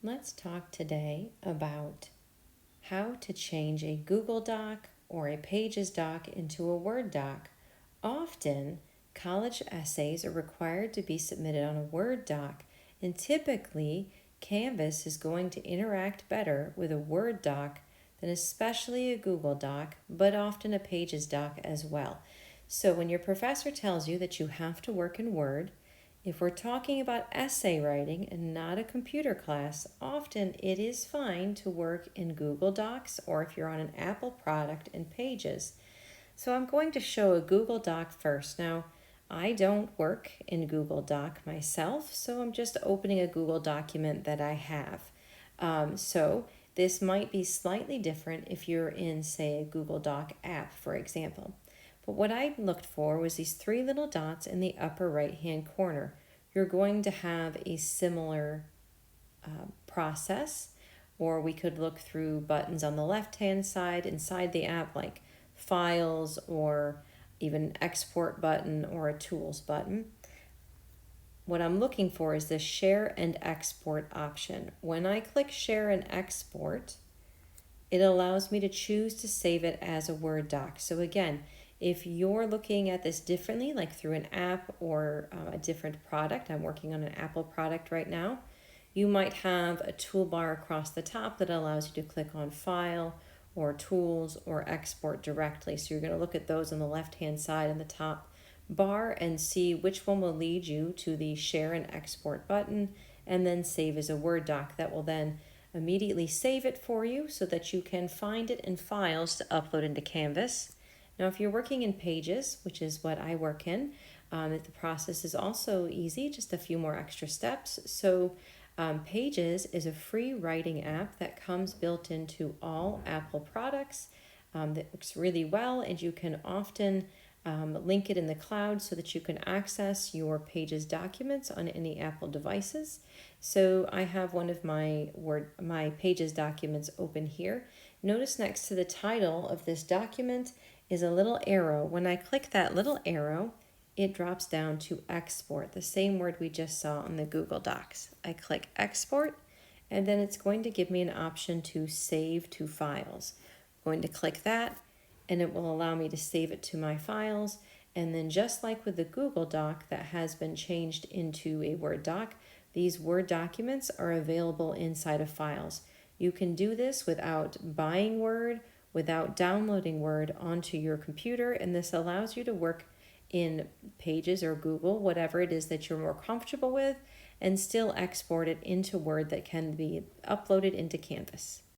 Let's talk today about how to change a Google Doc or a Pages doc into a Word doc. Often, college essays are required to be submitted on a Word doc, and typically, Canvas is going to interact better with a Word doc than especially a Google Doc, but often a Pages doc as well. So, when your professor tells you that you have to work in Word, if we're talking about essay writing and not a computer class, often it is fine to work in Google Docs or if you're on an Apple product in Pages. So I'm going to show a Google Doc first. Now, I don't work in Google Doc myself, so I'm just opening a Google document that I have. So this might be slightly different if you're in, say, a Google Doc app, for example. But what I looked for was these three little dots in the upper right-hand corner. You're going to have a similar process, or we could look through buttons on the left-hand side inside the app, like Files or even Export button or a Tools button. What I'm looking for is the Share and Export option. When I click Share and Export, it allows me to choose to save it as a Word doc. So again, if you're looking at this differently, like through an app or a different product, I'm working on an Apple product right now, you might have a toolbar across the top that allows you to click on File or Tools or Export directly. So you're going to look at those on the left-hand side in the top bar and see which one will lead you to the Share and Export button, and then Save as a Word doc. That will then immediately save it for you so that you can find it in Files to upload into Canvas. Now, if you're working in Pages, which is what I work in, the process is also easy, just a few more extra steps. So Pages is a free writing app that comes built into all Apple products that works really well, and you can often link it in the cloud so that you can access your Pages documents on any Apple devices. So I have one of my Pages documents open here. Notice next to the title of this document is a little arrow. When I click that little arrow, it drops down to Export, the same word we just saw on the Google Docs. I click Export, and then it's going to give me an option to Save to Files. I'm going to click that, and it will allow me to save it to my files. And then just like with the Google Doc that has been changed into a Word doc, these Word documents are available inside of Files. You can do this without buying Word, without downloading Word onto your computer, and this allows you to work in Pages or Google, whatever it is that you're more comfortable with, and still export it into Word that can be uploaded into Canvas.